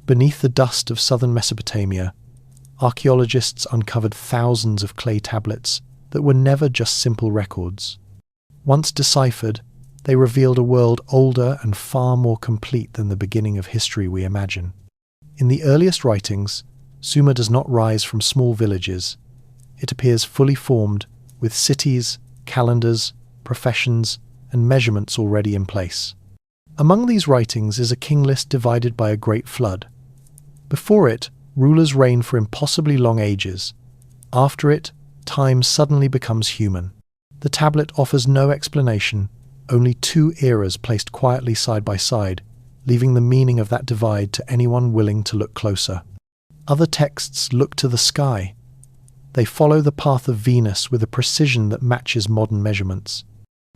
Beneath the dust of southern Mesopotamia, archaeologists uncovered thousands of clay tablets that were never just simple records. Once deciphered, they revealed a world older and far more complete than the beginning of history we imagine. In the earliest writings, Sumer does not rise from small villages. It appears fully formed, with cities, calendars, professions, and measurements already in place. Among these writings is a king list divided by a great flood. Before it, rulers reign for impossibly long ages. After it, time suddenly becomes human. The tablet offers no explanation, only two eras placed quietly side by side, leaving the meaning of that divide to anyone willing to look closer. Other texts look to the sky. They follow the path of Venus with a precision that matches modern measurements.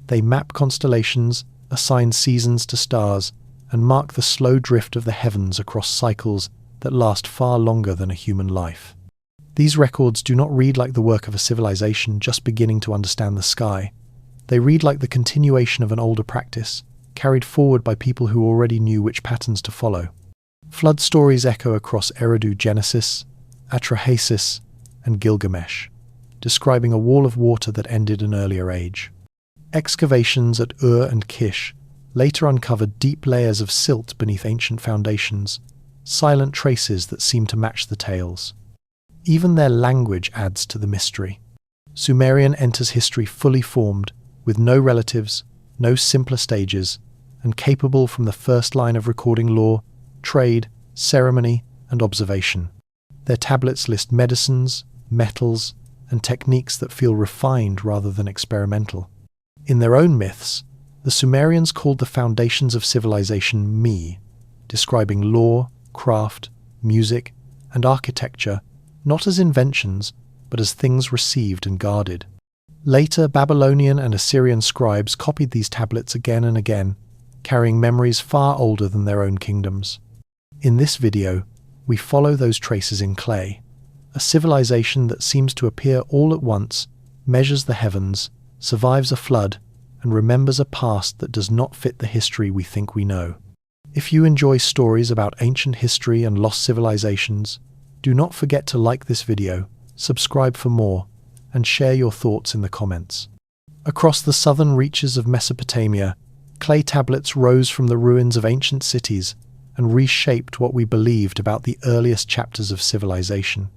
They map constellations, assign seasons to stars, and mark the slow drift of the heavens across cycles that last far longer than a human life. These records do not read like the work of a civilization just beginning to understand the sky. They read like the continuation of an older practice, carried forward by people who already knew which patterns to follow. Flood stories echo across Eridu Genesis, Atrahasis, and Gilgamesh, describing a wall of water that ended an earlier age. Excavations at Uruk and Kish later uncovered deep layers of silt beneath ancient foundations, silent traces that seem to match the tales. Even their language adds to the mystery. Sumerian enters history fully formed, with no relatives, no simpler stages, and capable from the first line of recording law, trade, ceremony, and observation. Their tablets list medicines, metals, and techniques that feel refined rather than experimental. In their own myths, the Sumerians called the foundations of civilization Mi, describing law, craft, music, and architecture not as inventions, but as things received and guarded. Later, Babylonian and Assyrian scribes copied these tablets again and again, carrying memories far older than their own kingdoms. In this video, we follow those traces in clay, a civilization that seems to appear all at once, measures the heavens, survives a flood, and remembers a past that does not fit the history we think we know. If you enjoy stories about ancient history and lost civilizations, do not forget to like this video, subscribe for more, and share your thoughts in the comments. Across the southern reaches of Mesopotamia, clay tablets rose from the ruins of ancient cities and reshaped what we believed about the earliest chapters of civilization.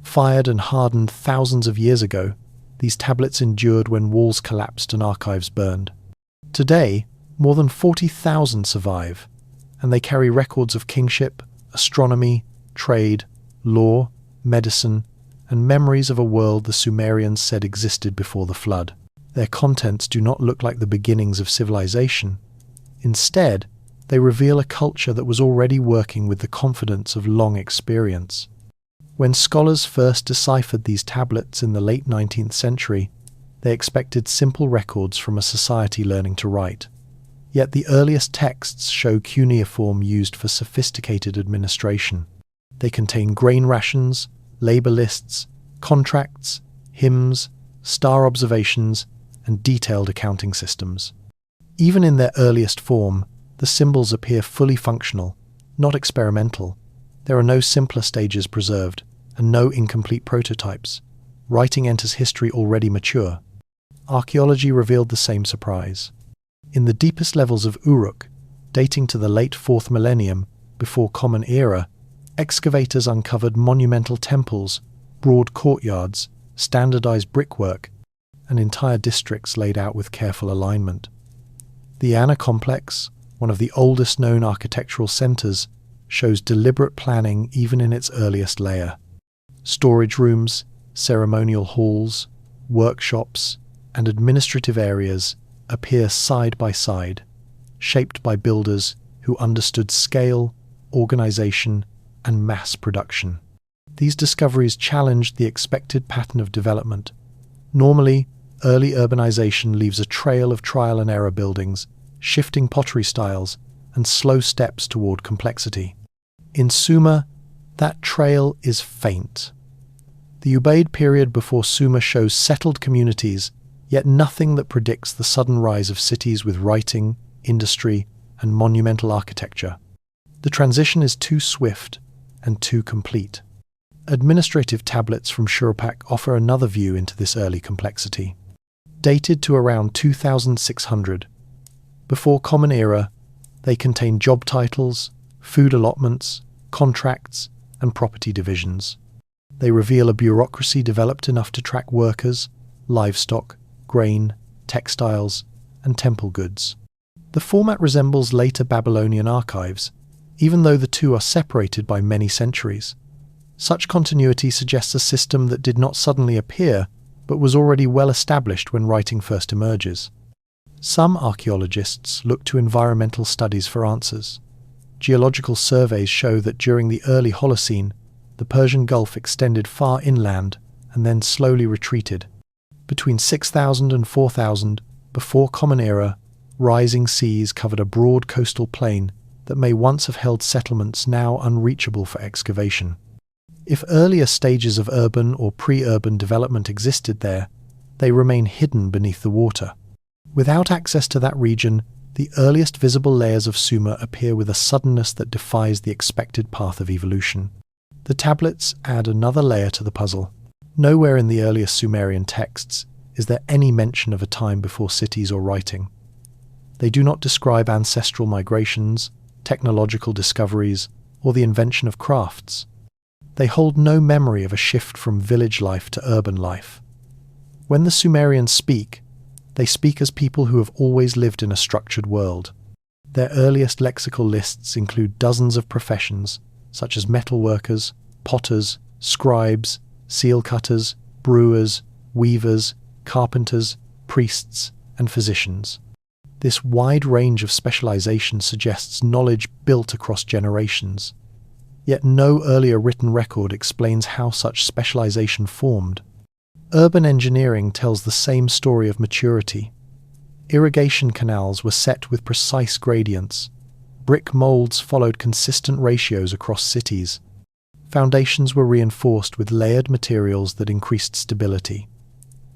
Fired and hardened thousands of years ago, these tablets endured when walls collapsed and archives burned. Today, more than 40,000 survive, and they carry records of kingship, astronomy, trade, law, medicine, and memories of a world the Sumerians said existed before the flood. Their contents do not look like the beginnings of civilization. Instead, they reveal a culture that was already working with the confidence of long experience. When scholars first deciphered these tablets in the late 19th century, they expected simple records from a society learning to write. Yet the earliest texts show cuneiform used for sophisticated administration. They contain grain rations, labor lists, contracts, hymns, star observations, and detailed accounting systems. Even in their earliest form, the symbols appear fully functional, not experimental. There are no simpler stages preserved, and no incomplete prototypes. Writing enters history already mature. Archaeology revealed the same surprise. In the deepest levels of Uruk, dating to the late 4th millennium, before Common Era, excavators uncovered monumental temples, broad courtyards, standardized brickwork, and entire districts laid out with careful alignment. The Ana complex, one of the oldest known architectural centers, shows deliberate planning even in its earliest layer. Storage rooms, ceremonial halls, workshops, and administrative areas appear side by side, shaped by builders who understood scale, organization, and mass production. These discoveries challenged the expected pattern of development. Normally, early urbanization leaves a trail of trial and error buildings, shifting pottery styles, and slow steps toward complexity. In Sumer, that trail is faint. The Ubaid period before Sumer shows settled communities, yet nothing that predicts the sudden rise of cities with writing, industry, and monumental architecture. The transition is too swift and too complete. Administrative tablets from Uruk offer another view into this early complexity. Dated to around 2600, before Common Era, they contain job titles, food allotments, contracts, and property divisions. They reveal a bureaucracy developed enough to track workers, livestock, grain, textiles, and temple goods. The format resembles later Babylonian archives, even though the two are separated by many centuries. Such continuity suggests a system that did not suddenly appear, but was already well established when writing first emerges. Some archaeologists look to environmental studies for answers. Geological surveys show that during the early Holocene, the Persian Gulf extended far inland and then slowly retreated. Between 6000 and 4000, before Common Era, rising seas covered a broad coastal plain that may once have held settlements now unreachable for excavation. If earlier stages of urban or pre-urban development existed there, they remain hidden beneath the water. Without access to that region, the earliest visible layers of Sumer appear with a suddenness that defies the expected path of evolution. The tablets add another layer to the puzzle. Nowhere in the earliest Sumerian texts is there any mention of a time before cities or writing. They do not describe ancestral migrations, technological discoveries, or the invention of crafts. They hold no memory of a shift from village life to urban life. When the Sumerians speak, they speak as people who have always lived in a structured world. Their earliest lexical lists include dozens of professions, such as metalworkers, potters, scribes, seal cutters, brewers, weavers, carpenters, priests, and physicians. This wide range of specialization suggests knowledge built across generations. Yet no earlier written record explains how such specialization formed. Urban engineering tells the same story of maturity. Irrigation canals were set with precise gradients. Brick molds followed consistent ratios across cities. Foundations were reinforced with layered materials that increased stability.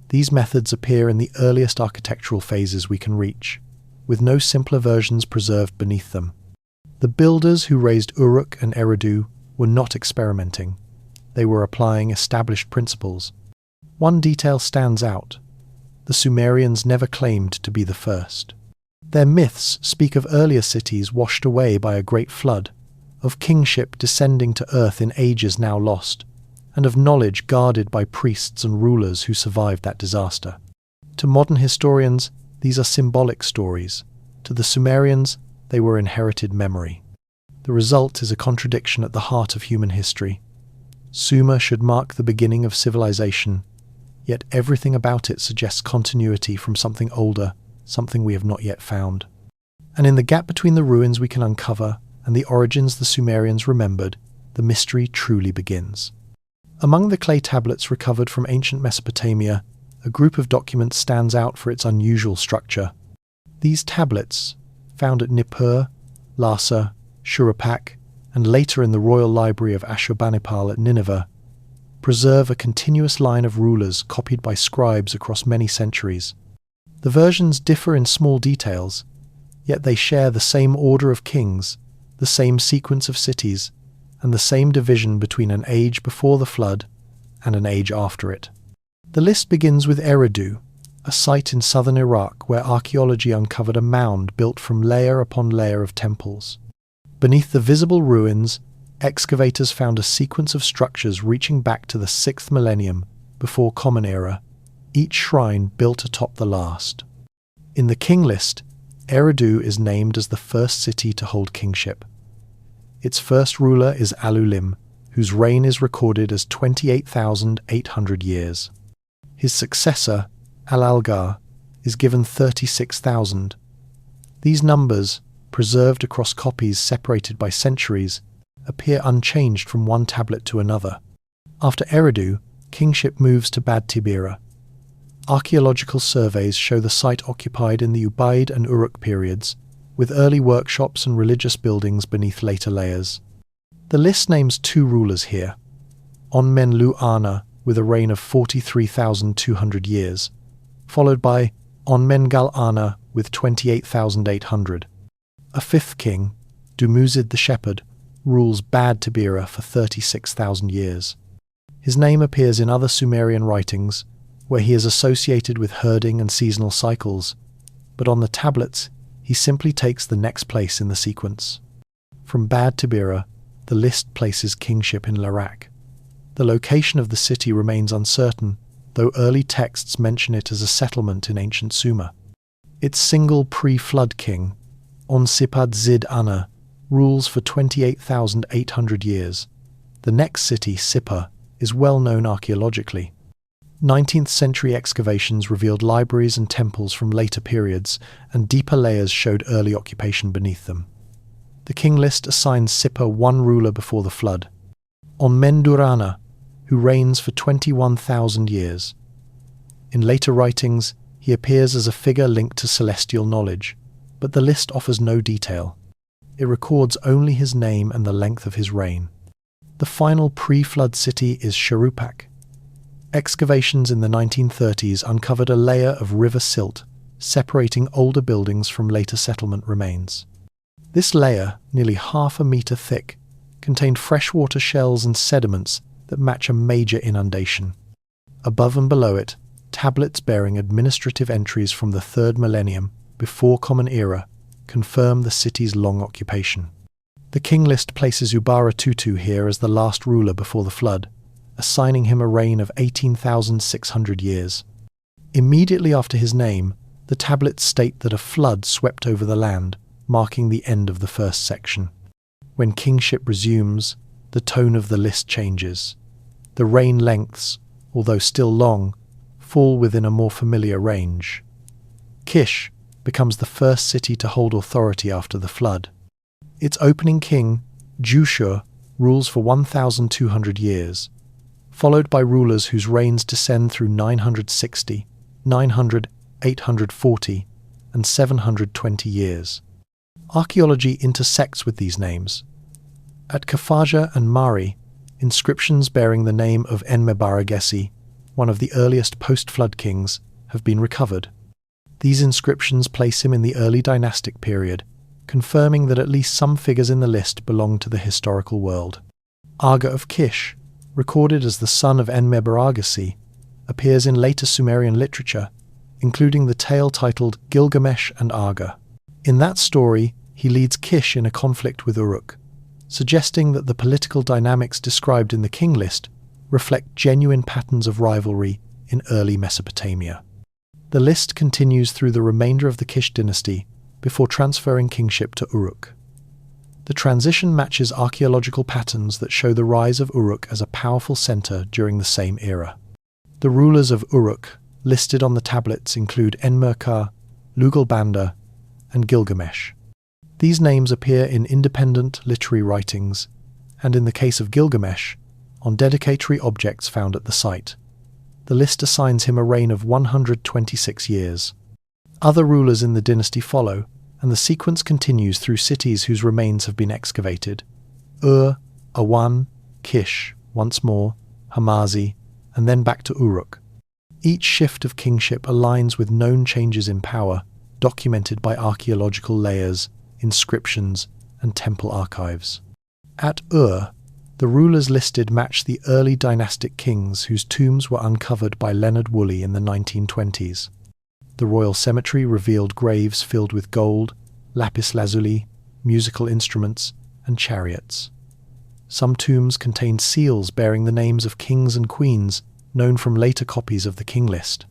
These methods appear in the earliest architectural phases we can reach, with no simpler versions preserved beneath them. The builders who raised Uruk and Eridu were not experimenting. They were applying established principles. One detail stands out. The Sumerians never claimed to be the first. Their myths speak of earlier cities washed away by a great flood, of kingship descending to earth in ages now lost, and of knowledge guarded by priests and rulers who survived that disaster. To modern historians, these are symbolic stories. To the Sumerians, they were inherited memory. The result is a contradiction at the heart of human history. Sumer should mark the beginning of civilization, yet everything about it suggests continuity from something older, something we have not yet found. And in the gap between the ruins we can uncover and the origins the Sumerians remembered, the mystery truly begins. Among the clay tablets recovered from ancient Mesopotamia, a group of documents stands out for its unusual structure. These tablets, found at Nippur, Lhasa, Shuruppak, and later in the Royal Library of Ashurbanipal at Nineveh, preserve a continuous line of rulers copied by scribes across many centuries. The versions differ in small details, yet they share the same order of kings, the same sequence of cities, and the same division between an age before the flood and an age after it. The list begins with Eridu, a site in southern Iraq where archaeology uncovered a mound built from layer upon layer of temples. Beneath the visible ruins, excavators found a sequence of structures reaching back to the 6th millennium before Common Era, each shrine built atop the last. In the King List, Eridu is named as the first city to hold kingship. Its first ruler is Alulim, whose reign is recorded as 28,800 years. His successor, Al-Algar, is given 36,000. These numbers, preserved across copies separated by centuries, appear unchanged from one tablet to another. After Eridu, kingship moves to Bad Tibira. Archaeological surveys show the site occupied in the Ubaid and Uruk periods, with early workshops and religious buildings beneath later layers. The list names two rulers here, Onmenlu-Ana, with a reign of 43,200 years, followed by Onmengal-Ana with 28,800. A fifth king, Dumuzid the shepherd, rules Bad Tabira for 36,000 years. His name appears in other Sumerian writings, where he is associated with herding and seasonal cycles, but on the tablets he simply takes the next place in the sequence. From Bad Tabira, the list places kingship in Larak. The location of the city remains uncertain, though early texts mention it as a settlement in ancient Sumer. Its single pre-flood king, Onsipad Zid Anna, rules for 28,800 years. The next city, Sippar, is well known archaeologically. 19th century excavations revealed libraries and temples from later periods, and deeper layers showed early occupation beneath them. The King List assigns Sippar one ruler before the flood, Onmendurana, who reigns for 21,000 years. In later writings, he appears as a figure linked to celestial knowledge, but the list offers no detail. It records only his name and the length of his reign. The final pre-flood city is Sharupak. Excavations in the 1930s uncovered a layer of river silt, separating older buildings from later settlement remains. This layer, nearly half a metre thick, contained freshwater shells and sediments that match a major inundation. Above and below it, tablets bearing administrative entries from the 3rd millennium, before Common Era, confirm the city's long occupation. The King List places Ubara Tutu here as the last ruler before the flood, assigning him a reign of 18,600 years. Immediately after his name, the tablets state that a flood swept over the land, marking the end of the first section. When kingship resumes, the tone of the list changes. The reign lengths, although still long, fall within a more familiar range. Kish becomes the first city to hold authority after the flood. Its opening king, Jushur, rules for 1,200 years, followed by rulers whose reigns descend through 960, 900, 840, and 720 years. Archaeology intersects with these names. At Kafaja and Mari, inscriptions bearing the name of Enmebaragesi, one of the earliest post-flood kings, have been recovered. These inscriptions place him in the early dynastic period, confirming that at least some figures in the list belong to the historical world. Aga of Kish, recorded as the son of Enmebaragesi, appears in later Sumerian literature, including the tale titled Gilgamesh and Aga. In that story, he leads Kish in a conflict with Uruk, suggesting that the political dynamics described in the King List reflect genuine patterns of rivalry in early Mesopotamia. The list continues through the remainder of the Kish dynasty before transferring kingship to Uruk. The transition matches archaeological patterns that show the rise of Uruk as a powerful centre during the same era. The rulers of Uruk listed on the tablets include Enmerkar, Lugalbanda, and Gilgamesh. These names appear in independent literary writings, and in the case of Gilgamesh, on dedicatory objects found at the site. The list assigns him a reign of 126 years. Other rulers in the dynasty follow, and the sequence continues through cities whose remains have been excavated: Ur, Awan, Kish, once more, Hamazi, and then back to Uruk. Each shift of kingship aligns with known changes in power, documented by archaeological layers, inscriptions, and temple archives. At Ur, the rulers listed match the early dynastic kings whose tombs were uncovered by Leonard Woolley in the 1920s. The royal cemetery revealed graves filled with gold, lapis lazuli, musical instruments, and chariots. Some tombs contained seals bearing the names of kings and queens, known from later copies of the King List.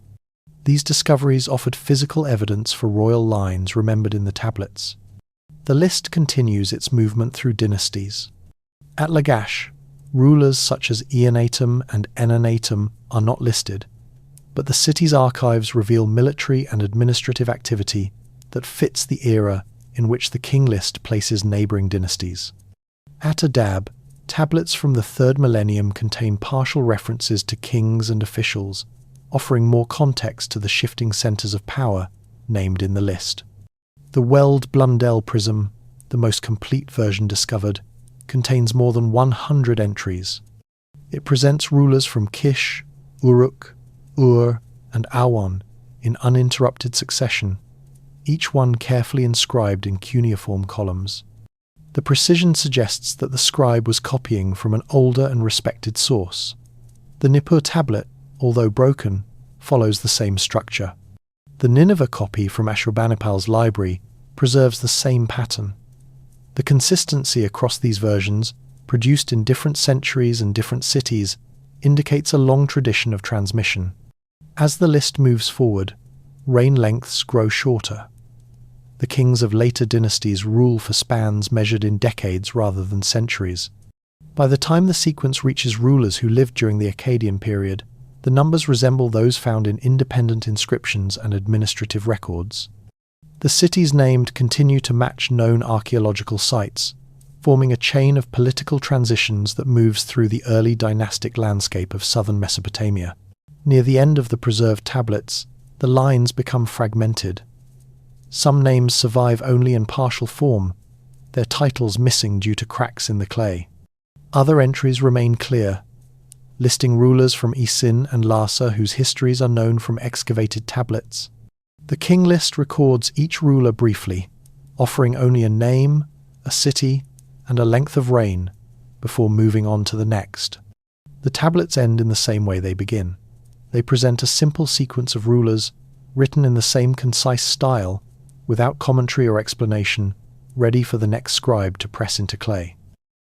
These discoveries offered physical evidence for royal lines remembered in the tablets. The list continues its movement through dynasties. At Lagash, rulers such as Eonatum and Enanatum are not listed, but the city's archives reveal military and administrative activity that fits the era in which the King List places neighbouring dynasties. At Adab, tablets from the 3rd millennium contain partial references to kings and officials, offering more context to the shifting centres of power named in the list. The Weld Blundell prism, the most complete version discovered, contains more than 100 entries. It presents rulers from Kish, Uruk, Ur, and Awan in uninterrupted succession, each one carefully inscribed in cuneiform columns. The precision suggests that the scribe was copying from an older and respected source. The Nippur tablet, although broken, follows the same structure. The Nineveh copy from Ashurbanipal's library preserves the same pattern. The consistency across these versions, produced in different centuries and different cities, indicates a long tradition of transmission. As the list moves forward, reign lengths grow shorter. The kings of later dynasties rule for spans measured in decades rather than centuries. By the time the sequence reaches rulers who lived during the Akkadian period, the numbers resemble those found in independent inscriptions and administrative records. The cities named continue to match known archaeological sites, forming a chain of political transitions that moves through the early dynastic landscape of southern Mesopotamia. Near the end of the preserved tablets, the lines become fragmented. Some names survive only in partial form, their titles missing due to cracks in the clay. Other entries remain clear, listing rulers from Isin and Larsa whose histories are known from excavated tablets. The King List records each ruler briefly, offering only a name, a city, and a length of reign, before moving on to the next. The tablets end in the same way they begin. They present a simple sequence of rulers, written in the same concise style, without commentary or explanation, ready for the next scribe to press into clay.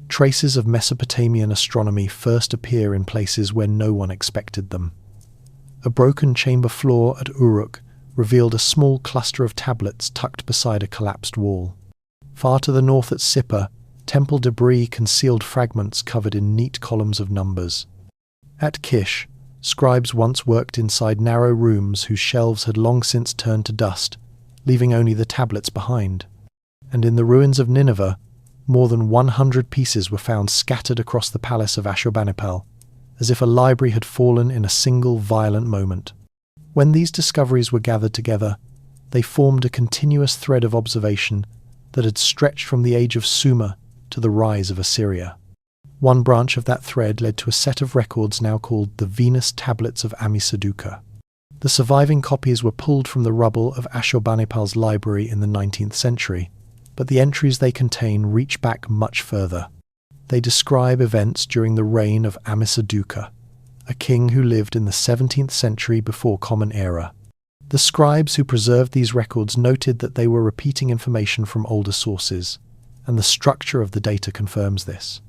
Traces of Mesopotamian astronomy first appear in places where no one expected them. A broken chamber floor at Uruk revealed a small cluster of tablets tucked beside a collapsed wall. Far to the north at Sippar, temple debris concealed fragments covered in neat columns of numbers. At Kish, scribes once worked inside narrow rooms whose shelves had long since turned to dust, leaving only the tablets behind. And in the ruins of Nineveh, more than 100 pieces were found scattered across the palace of Ashurbanipal, as if a library had fallen in a single violent moment. When these discoveries were gathered together, they formed a continuous thread of observation that had stretched from the age of Sumer to the rise of Assyria. One branch of that thread led to a set of records now called the Venus Tablets of Amisaduqa. The surviving copies were pulled from the rubble of Ashurbanipal's library in the 19th century, but the entries they contain reach back much further. They describe events during the reign of Amisaduqa, a king who lived in the 17th century before Common Era. The scribes who preserved these records noted that they were repeating information from older sources, and the structure of the data confirms this.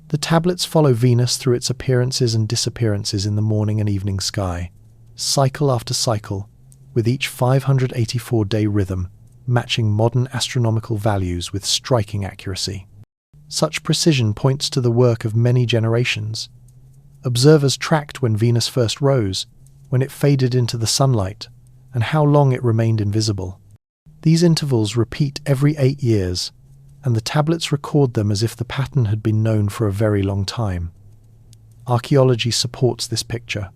The tablets follow Venus through its appearances and disappearances in the morning and evening sky, cycle after cycle, with each 584-day rhythm matching modern astronomical values with striking accuracy. Such precision points to the work of many generations. Observers tracked when Venus first rose, when it faded into the sunlight, and how long it remained invisible. These intervals repeat every 8 years, and the tablets record them as if the pattern had been known for a very long time. Archaeology supports this picture.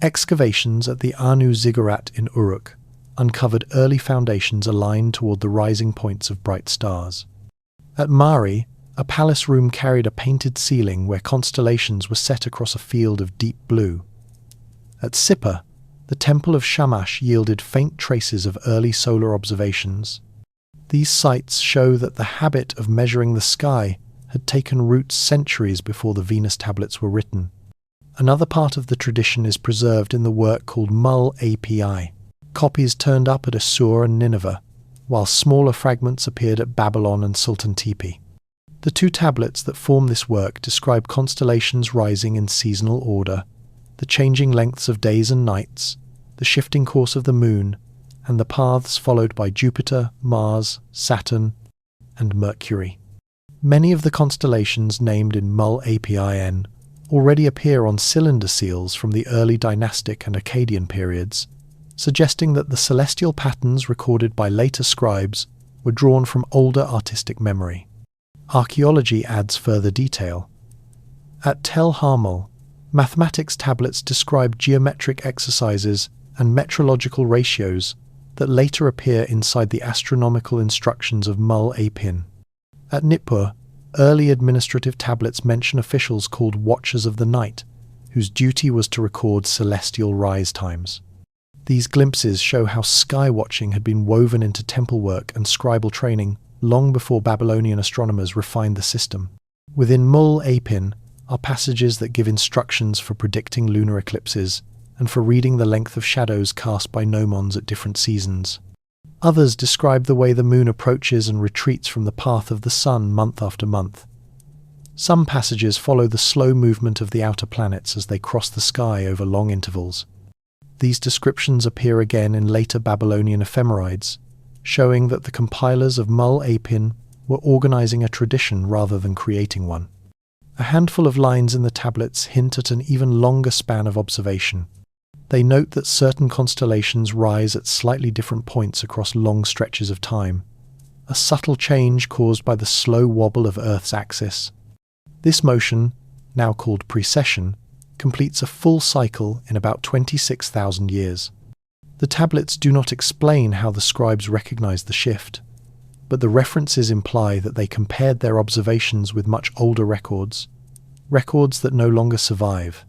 Excavations at the Anu Ziggurat in Uruk uncovered early foundations aligned toward the rising points of bright stars. At Mari, a palace room carried a painted ceiling where constellations were set across a field of deep blue. At Sippar, the temple of Shamash yielded faint traces of early solar observations. These sites show that the habit of measuring the sky had taken root centuries before the Venus tablets were written. Another part of the tradition is preserved in the work called Mul Api. Copies turned up at Assur and Nineveh, while smaller fragments appeared at Babylon and Sultan Tepe. The two tablets that form this work describe constellations rising in seasonal order, the changing lengths of days and nights, the shifting course of the moon, and the paths followed by Jupiter, Mars, Saturn, and Mercury. Many of the constellations named in Mul Apin already appear on cylinder seals from the early dynastic and Akkadian periods, suggesting that the celestial patterns recorded by later scribes were drawn from older artistic memory. Archaeology adds further detail. At Tel Harmel, mathematics tablets describe geometric exercises and metrological ratios that later appear inside the astronomical instructions of Mul Apin. At Nippur, early administrative tablets mention officials called Watchers of the Night, whose duty was to record celestial rise times. These glimpses show how sky watching had been woven into temple work and scribal training long before Babylonian astronomers refined the system. Within Mul-Apin are passages that give instructions for predicting lunar eclipses and for reading the length of shadows cast by gnomons at different seasons. Others describe the way the moon approaches and retreats from the path of the sun month after month. Some passages follow the slow movement of the outer planets as they cross the sky over long intervals. These descriptions appear again in later Babylonian ephemerides, showing that the compilers of Mul-Apin were organizing a tradition rather than creating one. A handful of lines in the tablets hint at an even longer span of observation. They note that certain constellations rise at slightly different points across long stretches of time, a subtle change caused by the slow wobble of Earth's axis. This motion, now called precession, completes a full cycle in about 26,000 years. The tablets do not explain how the scribes recognized the shift, but the references imply that they compared their observations with much older records that no longer survive.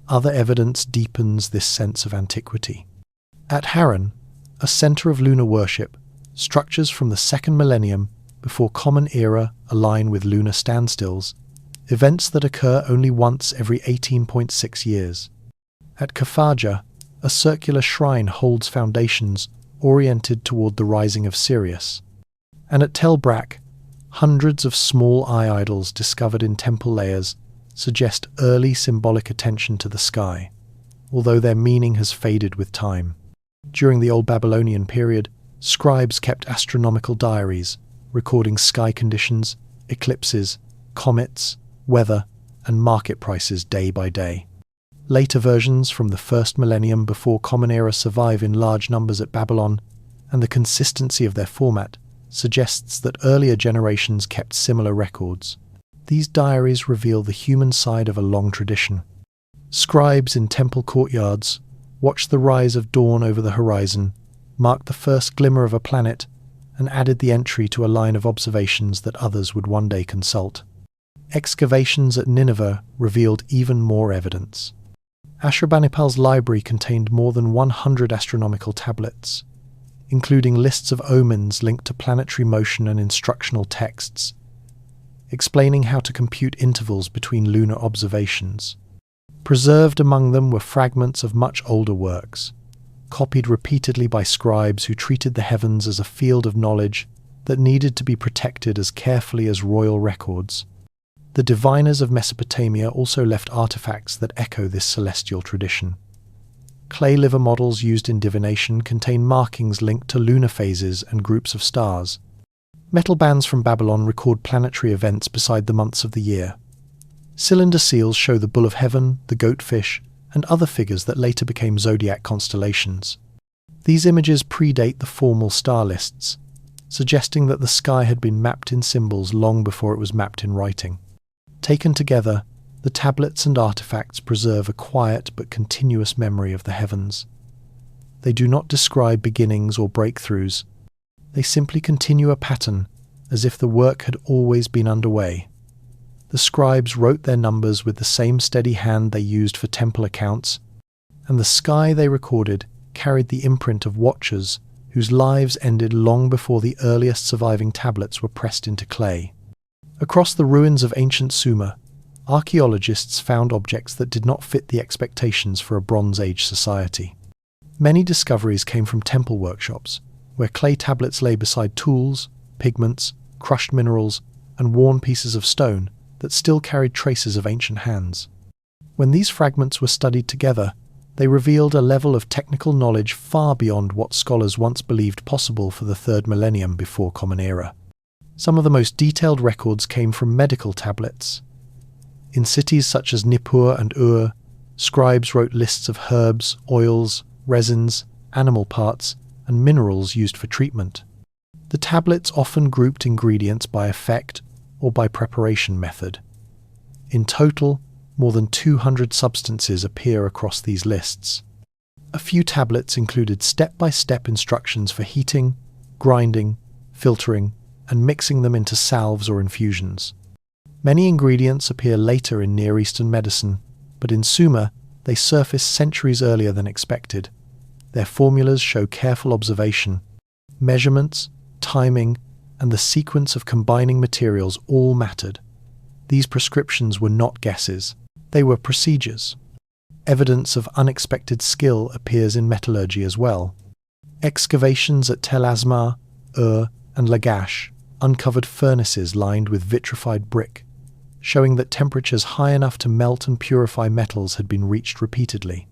Other evidence deepens this sense of antiquity. At Haran, a center of lunar worship, structures from the 2nd millennium before Common Era align with lunar standstills, events that occur only once every 18.6 years. At Kafaja, a circular shrine holds foundations oriented toward the rising of Sirius. And at Tel Brak, hundreds of small eye idols discovered in temple layers suggest early symbolic attention to the sky, although their meaning has faded with time. During the Old Babylonian period, scribes kept astronomical diaries, recording sky conditions, eclipses, comets, weather, and market prices day by day. Later versions from the 1st millennium before Common Era survive in large numbers at Babylon, and the consistency of their format suggests that earlier generations kept similar records. These diaries reveal the human side of a long tradition. Scribes in temple courtyards watched the rise of dawn over the horizon, marked the first glimmer of a planet, and added the entry to a line of observations that others would one day consult. Excavations at Nineveh revealed even more evidence. Ashurbanipal's library contained more than 100 astronomical tablets, including lists of omens linked to planetary motion and instructional texts, explaining how to compute intervals between lunar observations. Preserved among them were fragments of much older works, copied repeatedly by scribes who treated the heavens as a field of knowledge that needed to be protected as carefully as royal records. The diviners of Mesopotamia also left artifacts that echo this celestial tradition. Clay liver models used in divination contain markings linked to lunar phases and groups of stars. Metal bands from Babylon record planetary events beside the months of the year. Cylinder seals show the bull of heaven, the goatfish, and other figures that later became zodiac constellations. These images predate the formal star lists, suggesting that the sky had been mapped in symbols long before it was mapped in writing. Taken together, the tablets and artifacts preserve a quiet but continuous memory of the heavens. They do not describe beginnings or breakthroughs. They simply continue a pattern, as if the work had always been underway. The scribes wrote their numbers with the same steady hand they used for temple accounts, and the sky they recorded carried the imprint of watchers whose lives ended long before the earliest surviving tablets were pressed into clay. Across the ruins of ancient Sumer, archaeologists found objects that did not fit the expectations for a Bronze Age society. Many discoveries came from temple workshops, where clay tablets lay beside tools, pigments, crushed minerals, and worn pieces of stone that still carried traces of ancient hands. When these fragments were studied together, they revealed a level of technical knowledge far beyond what scholars once believed possible for the 3rd millennium before Common Era. Some of the most detailed records came from medical tablets. In cities such as Nippur and Ur, scribes wrote lists of herbs, oils, resins, animal parts, and minerals used for treatment. The tablets often grouped ingredients by effect or by preparation method. In total, more than 200 substances appear across these lists. A few tablets included step-by-step instructions for heating, grinding, filtering, and mixing them into salves or infusions. Many ingredients appear later in Near Eastern medicine, but in Sumer they surface centuries earlier than expected. Their formulas show careful observation, measurements, timing, and the sequence of combining materials all mattered. These prescriptions were not guesses, they were procedures. Evidence of unexpected skill appears in metallurgy as well. Excavations at Tel Asmar, and Lagash uncovered furnaces lined with vitrified brick, showing that temperatures high enough to melt and purify metals had been reached repeatedly.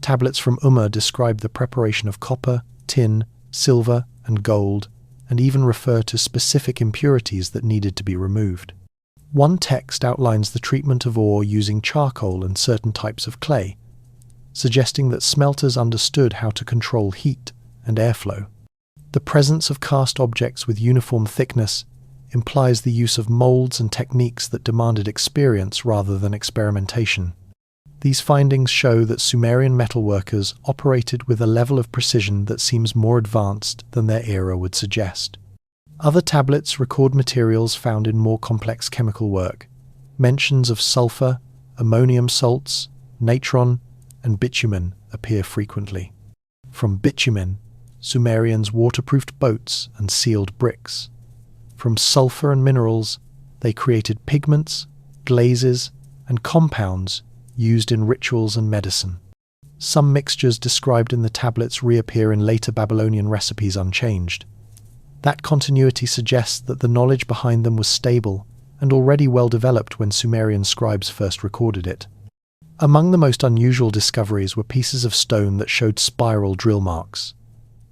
Tablets from describe the preparation of copper, tin, silver, and gold, and even refer to specific impurities that needed to be removed. One text outlines the treatment of ore using charcoal and certain types of clay, suggesting that smelters understood how to control heat and airflow. The presence of cast objects with uniform thickness implies the use of molds and techniques that demanded experience rather than experimentation. These findings show that Sumerian metalworkers operated with a level of precision that seems more advanced than their era would suggest. Other tablets record materials found in more complex chemical work. Mentions of sulfur, ammonium salts, natron, and bitumen appear frequently. From bitumen, Sumerians waterproofed boats and sealed bricks. From sulfur and minerals, they created pigments, glazes, and compounds used in rituals and medicine. Some mixtures described in the tablets reappear in later Babylonian recipes unchanged. That continuity suggests that the knowledge behind them was stable and already well developed when Sumerian scribes first recorded it. Among the most unusual discoveries were pieces of stone that showed spiral drill marks.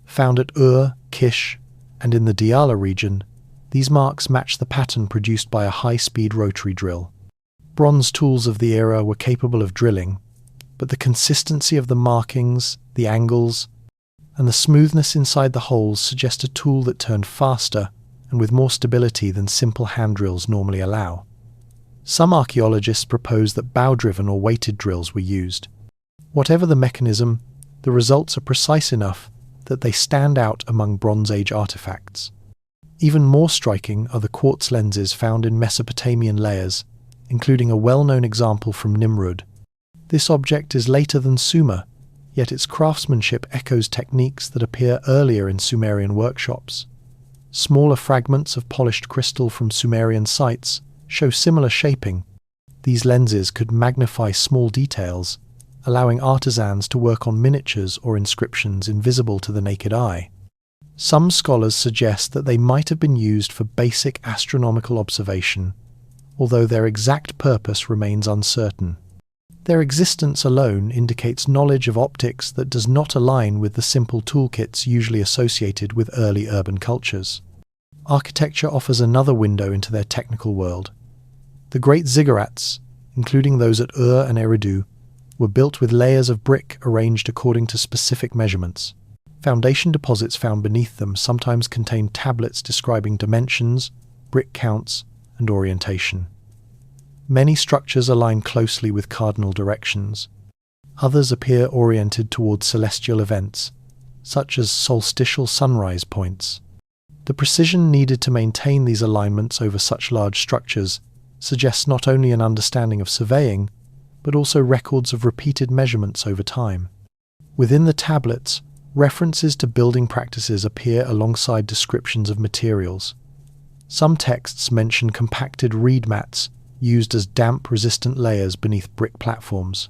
Found at Kish, and in the Diyala region, these marks match the pattern produced by a high-speed rotary drill. Bronze tools of the era were capable of drilling, but the consistency of the markings, the angles, and the smoothness inside the holes suggest a tool that turned faster and with more stability than simple hand drills normally allow. Some archaeologists propose that bow-driven or weighted drills were used. Whatever the mechanism, the results are precise enough that they stand out among Bronze Age artifacts. Even more striking are the quartz lenses found in Mesopotamian layers, including a well-known example from Nimrud. This object is later than Sumer, yet its craftsmanship echoes techniques that appear earlier in Sumerian workshops. Smaller fragments of polished crystal from Sumerian sites show similar shaping. These lenses could magnify small details, allowing artisans to work on miniatures or inscriptions invisible to the naked eye. Some scholars suggest that they might have been used for basic astronomical observation, although their exact purpose remains uncertain. Their existence alone indicates knowledge of optics that does not align with the simple toolkits usually associated with early urban cultures. Architecture offers another window into their technical world. The great ziggurats, including those at and Eridu, were built with layers of brick arranged according to specific measurements. Foundation deposits found beneath them sometimes contain tablets describing dimensions, brick counts, and orientation. Many structures align closely with cardinal directions. Others appear oriented towards celestial events, such as solstitial sunrise points. The precision needed to maintain these alignments over such large structures suggests not only an understanding of surveying, but also records of repeated measurements over time. Within the tablets, references to building practices appear alongside descriptions of materials. Some texts mention compacted reed mats used as damp-resistant layers beneath brick platforms.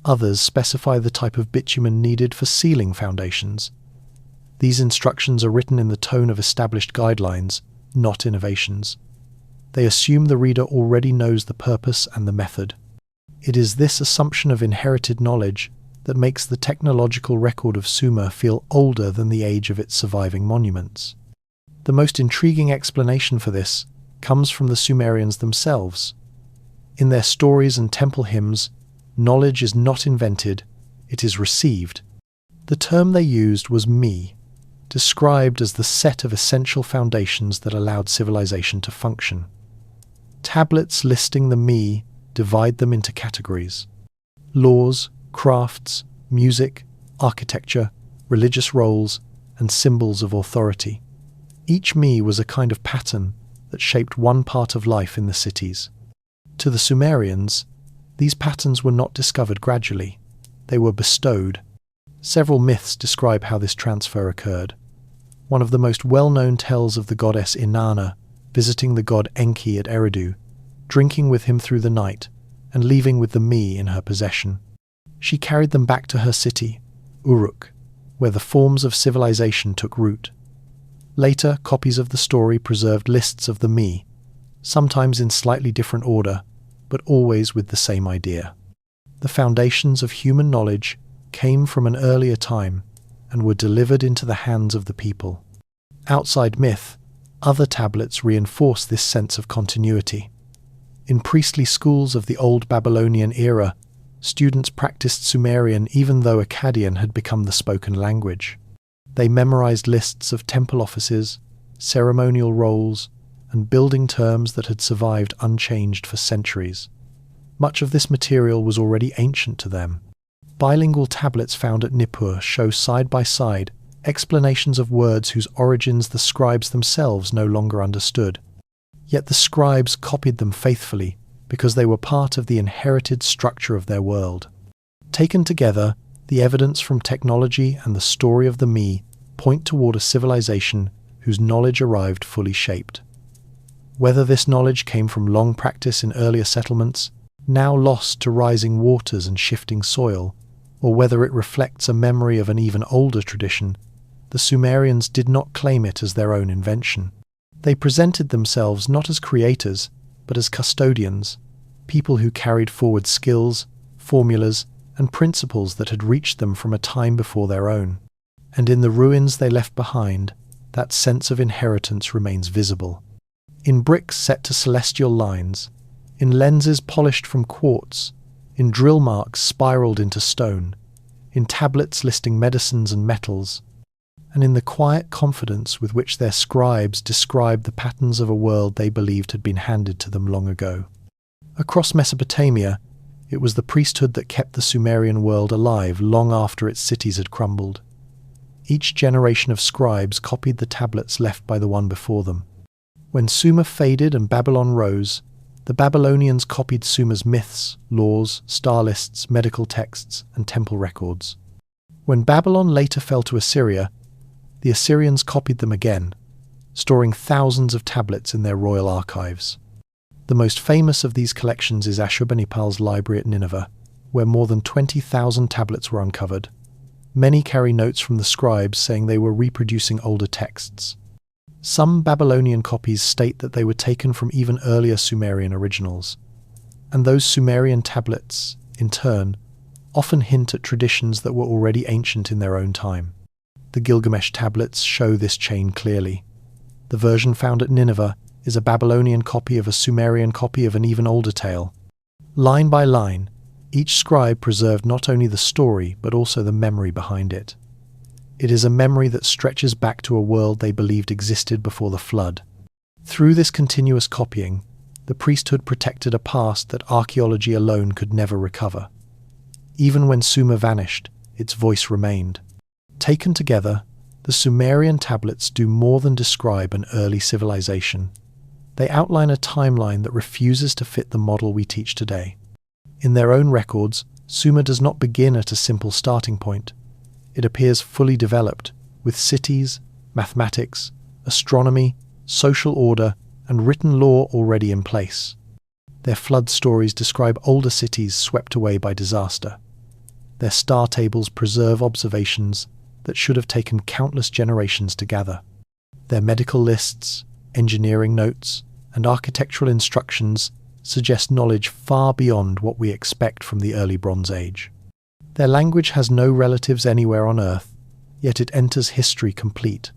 Others specify the type of bitumen needed for sealing foundations. These instructions are written in the tone of established guidelines, not innovations. They assume the reader already knows the purpose and the method. It is this assumption of inherited knowledge that makes the technological record of Sumer feel older than the age of its surviving monuments. The most intriguing explanation for this comes from the Sumerians themselves. In their stories and temple hymns, knowledge is not invented, it is received. The term they used was mi, described as the set of essential foundations that allowed civilization to function. Tablets listing the mi divide them into categories: laws, crafts, music, architecture, religious roles, and symbols of authority. Each mi was a kind of pattern that shaped one part of life in the cities. To the Sumerians, these patterns were not discovered gradually, they were bestowed. Several myths describe how this transfer occurred. one of the most well-known tells of the goddess Inanna visiting the god Enki at Eridu, drinking with him through the night, and leaving with the me in her possession. She carried them back to her city, Uruk, where the forms of civilization took root. Later, copies of the story preserved lists of the me, sometimes in slightly different order, but always with the same idea. The foundations of human knowledge came from an earlier time and were delivered into the hands of the people. Outside myth, other tablets reinforce this sense of continuity. In priestly schools of the Old Babylonian era, students practiced Sumerian even though Akkadian had become the spoken language. They memorized lists of temple offices, ceremonial roles, and building terms that had survived unchanged for centuries. Much of this material was already ancient to them. Bilingual tablets found at Nippur show side by side explanations of words whose origins the scribes themselves no longer understood. Yet the scribes copied them faithfully because they were part of the inherited structure of their world. Taken together, the evidence from technology and the story of the me point toward a civilization whose knowledge arrived fully shaped. Whether this knowledge came from long practice in earlier settlements, now lost to rising waters and shifting soil, or whether it reflects a memory of an even older tradition, the Sumerians did not claim it as their own invention. They presented themselves not as creators, but as custodians, people who carried forward skills, formulas, and principles that had reached them from a time before their own. And in the ruins they left behind, that sense of inheritance remains visible. In bricks set to celestial lines, in lenses polished from quartz, in drill marks spiraled into stone, in tablets listing medicines and metals, and in the quiet confidence with which their scribes described the patterns of a world they believed had been handed to them long ago. Across Mesopotamia, it was the priesthood that kept the Sumerian world alive long after its cities had crumbled. Each generation of scribes copied the tablets left by the one before them. When Sumer faded and Babylon rose, the Babylonians copied Sumer's myths, laws, star lists, medical texts, and temple records. When Babylon later fell to Assyria, the Assyrians copied them again, storing thousands of tablets in their royal archives. The most famous of these collections is Ashurbanipal's library at Nineveh, where more than 20,000 tablets were uncovered. Many carry notes from the scribes saying they were reproducing older texts. Some Babylonian copies state that they were taken from even earlier Sumerian originals, and those Sumerian tablets, in turn, often hint at traditions that were already ancient in their own time. The Gilgamesh tablets show this chain clearly. The version found at Nineveh is a Babylonian copy of a Sumerian copy of an even older tale. Line by line, each scribe preserved not only the story but also the memory behind it. It is a memory that stretches back to a world they believed existed before the flood. Through this continuous copying, the priesthood protected a past that archaeology alone could never recover. Even when Sumer vanished, its voice remained. Taken together, the Sumerian tablets do more than describe an early civilization. They outline a timeline that refuses to fit the model we teach today. In their own records, Sumer does not begin at a simple starting point. It appears fully developed, with cities, mathematics, astronomy, social order, and written law already in place. Their flood stories describe older cities swept away by disaster. Their star tables preserve observations that should have taken countless generations to gather. Their medical lists, engineering notes, and architectural instructions suggest knowledge far beyond what we expect from the early Bronze Age. Their language has no relatives anywhere on Earth, yet it enters history complete,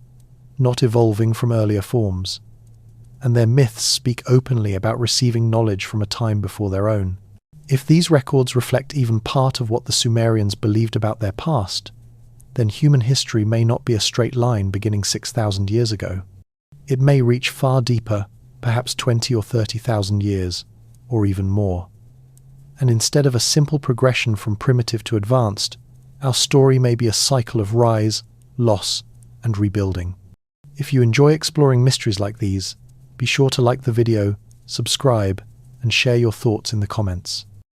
not evolving from earlier forms. And their myths speak openly about receiving knowledge from a time before their own. If these records reflect even part of what the Sumerians believed about their past, then human history may not be a straight line beginning 6,000 years ago. It may reach far deeper, perhaps 20 or 30,000 years, or even more. And instead of a simple progression from primitive to advanced, our story may be a cycle of rise, loss, and rebuilding. If you enjoy exploring mysteries like these, be sure to like the video, subscribe, and share your thoughts in the comments.